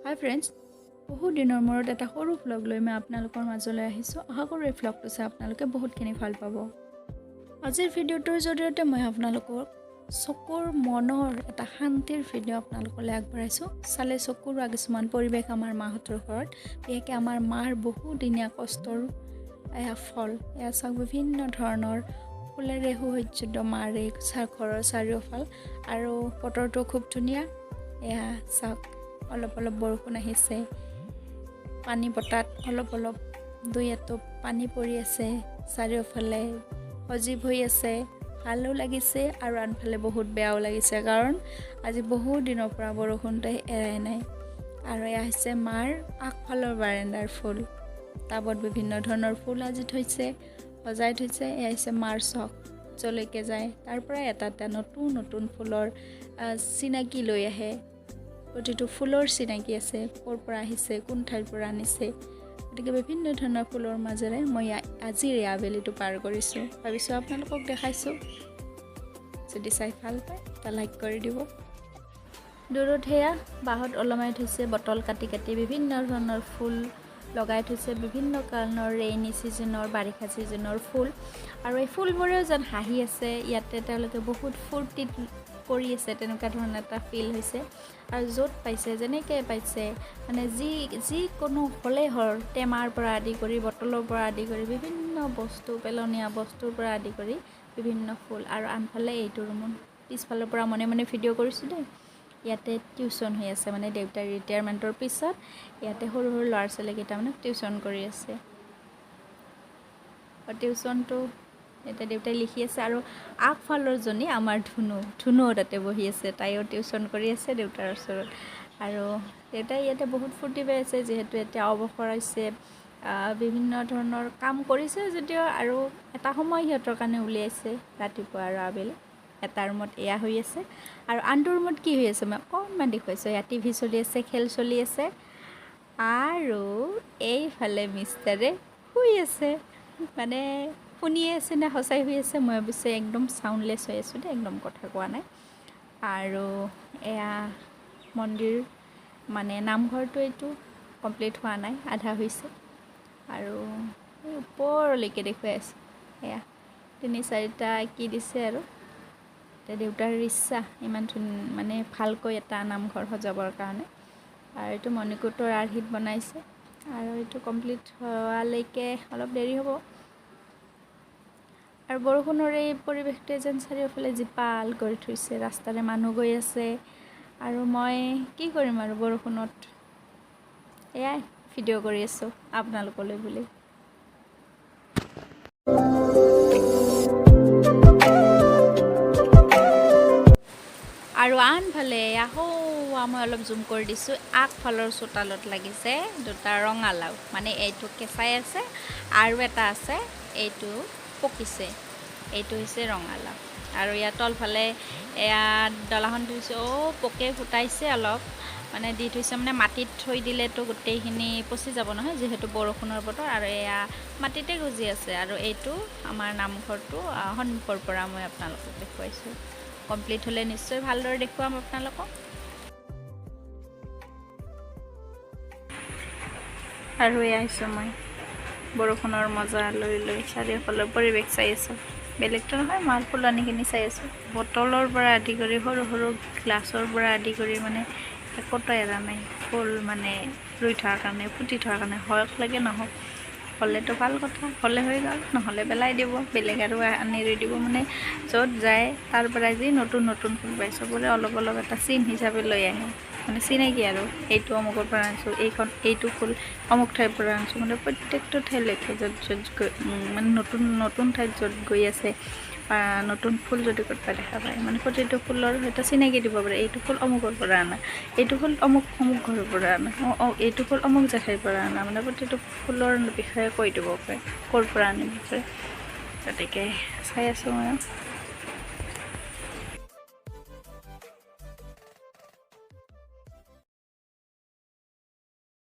হাই friends, বহুত দিনৰ মূৰত এটা সৰু ভ্লগ লৈ মই আপোনালোকৰ মাজলৈ আহিছোঁ। আশা কৰোঁ এই ভ্লগটো চাই আপোনালোকে বহুতখিনি ভাল পাব। আজিৰ ভিডিঅ'টোৰ জৰিয়তে মই আপোনালোকক চকুৰ মনৰ এটা শান্তিৰ ভিডিঅ' আপোনালোকলৈ আগবঢ়াইছোঁ। চালে চকুৰ কিছুমান পৰিৱেশ আমাৰ মাহঁতৰ ঘৰত, বিশেষকৈ আমাৰ মাৰ বহুদিনীয়া কষ্টৰ এয়া ফল। এয়া চাওক, বিভিন্ন ধৰণৰ ফুলেৰে সুসজ্জিত মাৰে ঘৰৰ চাৰিওফাল, আৰু বতৰটো খুব ধুনীয়া। এয়া চাওক, অলপ অলপ বৰষুণ আহিছে, পানী বতাত অলপ অলপ দুই এটোপ পানী পৰি আছে, চাৰিওফালে সজীৱ হৈ আছে, ভালো লাগিছে আৰু আনফালে বহুত বেয়াও লাগিছে, কাৰণ আজি বহুত দিনৰ পৰা বৰষুণটো এৰাই নাই। আৰু এয়া হৈছে মাৰ আগফালৰ বাৰাণ্ডাৰ ফুল, টাবত বিভিন্ন ধৰণৰ ফুল আজি থৈছে, সজাই থৈছে। এয়া হৈছে মাৰ চখ, যলৈকে যায় তাৰ পৰা এটা এটা নতুন নতুন ফুলৰ চিনাকি লৈ আহে। প্ৰতিটো ফুলৰ চিনাকি আছে, ক'ৰ পৰা আহিছে, কোন ঠাইৰ পৰা আনিছে। গতিকে বিভিন্ন ধৰণৰ ফুলৰ মাজেৰে মই আজিৰ এই আবেলিটো পাৰ কৰিছোঁ। ভাবিছোঁ আপোনালোকক দেখাইছোঁ। যদি চাই ভাল পায় এটা লাইক কৰি দিব। দূৰত সেয়া বাঁহত ওলমাই থৈছে, বটল কাটি কাটি বিভিন্ন ধৰণৰ ফুল লগাই থৈছে, বিভিন্ন কাৰণৰ ৰেইনী ছিজনৰ, বাৰিষা ছিজনৰ ফুল। আৰু এই ফুলবোৰেও যেন হাঁহি আছে, ইয়াতে তেওঁলোকে বহুত ফূৰ্তিত কৰি আছে, তেনেকুৱা ধৰণৰ এটা ফিল হৈছে। আৰু য'ত পাইছে, যেনেকৈ পাইছে, মানে যিকোনো হ'লেই হ'ল, টেমাৰ পৰা আদি কৰি, বটলৰ পৰা আদি কৰি, বিভিন্ন বস্তু, পেলনীয়া বস্তুৰ পৰা আদি কৰি বিভিন্ন ফুল। আৰু আনফালে এইটো ৰুমত পিছফালৰ পৰা মনে মনে ভিডিঅ' কৰিছোঁ দেই। ইয়াতে টিউশ্যন হৈ আছে, মানে দেউতাৰ ৰিটায়াৰমেণ্টৰ পিছত ইয়াতে সৰু সৰু ল'ৰা ছোৱালীকেইটামানক টিউশ্যন কৰি আছে। টিউশ্যনটো এতিয়া দেউতাই লিখি আছে, আৰু আগফালৰজনী আমাৰ ধুনুও তাতে বহি আছে, তাইও টিউশ্যন কৰি আছে দেউতাৰ ওচৰত। আৰু দেউতাই ইয়াতে বহুত ফূৰ্তি পাই আছে, যিহেতু এতিয়া অৱসৰ হৈছে, বিভিন্ন ধৰণৰ কাম কৰিছে যদিও, আৰু এটা সময় সিহঁতৰ কাৰণে উলিয়াইছে, ৰাতিপুৱা আৰু আবেলি। এটা ৰুমত এয়া হৈ আছে, আৰু আনটো ৰুমত কি হৈ আছে মই অকণমান দেখুৱাইছোঁ। ইয়াত টিভি চলি আছে, খেল চলি আছে, আৰু এইফালে মিষ্টাৰে শুই আছে। মানে শুনিয়ে আছে নে সঁচাই হৈ আছে, মই অৱশ্যে একদম চাউণ্ডলেছ হৈ আছোঁ দেই, একদম কথা কোৱা নাই। আৰু এয়া মন্দিৰ, মানে নামঘৰটো এইটো কমপ্লিট হোৱা নাই, আধা হৈছে। আৰু এই ওপৰলৈকে দেখুৱাই আছোঁ, এয়া ৩-৪টা কি দিছে। আৰু এতিয়া দেউতাৰ ইচ্ছা ইমান মানে ভালকৈ এটা নামঘৰ সজাবৰ কাৰণে। আৰু এইটো মণিকূটৰ আৰ্হিত বনাইছে, আৰু এইটো কমপ্লিট হোৱালৈকে অলপ দেৰি হ'ব। আৰু বৰষুণৰ এই পৰিৱেশটোৱে যেন চাৰিওফালে জীপাল কৰি থৈছে, ৰাস্তাৰে মানুহ গৈ আছে। আৰু মই কি কৰিম আৰু বৰষুণত, এয়াই ভিডিঅ' কৰি আছোঁ আপোনালোকলৈ বুলি। আৰু আনফালে মই অলপ জুম কৰি দিছোঁ, আগফালৰ চোতালত লাগিছে দুটা ৰঙালাও, মানে এইটো কেঁচাই আছে, আৰু এটা আছে এইটো পকিছে। এইটো হৈছে ৰঙালাও। আৰু ইয়াত তলফালে এয়া ডলাখন থৈছে, পোকে ফুটাইছে অলপ, মানে দি থৈছে, মানে মাটিত থৈ দিলেতো গোটেইখিনি পচি যাব নহয়, যিহেতু বৰষুণৰ বতৰ। আৰু এয়া মাটিতে গজি আছে। আৰু এইটো আমাৰ নামঘৰটো সন্মুখৰ পৰা মই আপোনালোকক দেখুৱাইছোঁ। কমপ্লিট হ'লে নিশ্চয় ভালদৰে দেখুৱাম আপোনালোকক। আৰু এয়া আহিছোঁ মই বৰষুণৰ মজা লৈ লৈ চাৰিওফালৰ পৰিৱেশ চাই আছোঁ। বেলেগটো নহয়, মাল ফুলনিখিনি চাই আছোঁ। বটলৰ পৰা আদি কৰি, সৰু সৰু গ্লাছৰ পৰা আদি কৰি, মানে একোটা এৰা নাই ফুল, মানে ৰুই থোৱাৰ কাৰণে, ফুটি থোৱাৰ কাৰণে। হওক লাগে নহওক, হ'লেতো ভাল কথা, হ'লে হৈ গ'ল, নহ'লে পেলাই দিব, বেলেগ আৰু আনি ৰুই দিব। মানে য'ত যায় তাৰ পৰা যি নতুন নতুন ফুল পায়, চবৰে অলপ অলপ এটা চিন হিচাপে লৈ আহে, মানে চিনাকি। আৰু এইটো অমুকৰ পৰা আনিছোঁ, এইটো ফুল অমুক ঠাইৰ পৰা আনিছোঁ, মানে প্ৰত্যেকটো ঠাইলৈকে য'ত মানে নতুন নতুন ঠাইত য'ত গৈ আছে, বা নতুন ফুল যদি ক'ৰবাত দেখা পায়, মানে প্ৰতিটো ফুলৰ এটা চিনাকি দিব পাৰে। এইটো ফুল অমুকৰ পৰা আনা, এইটো ফুল অমুক ঘৰৰ পৰা আনা, এইটো ফুল অমুক জেঠাইৰ পৰা আনা, মানে প্ৰতিটো ফুলৰ বিষয়ে কৈ দিব পাৰে, ক'ৰ পৰা আনিব পাৰে। গতিকে চাই আছোঁ মই।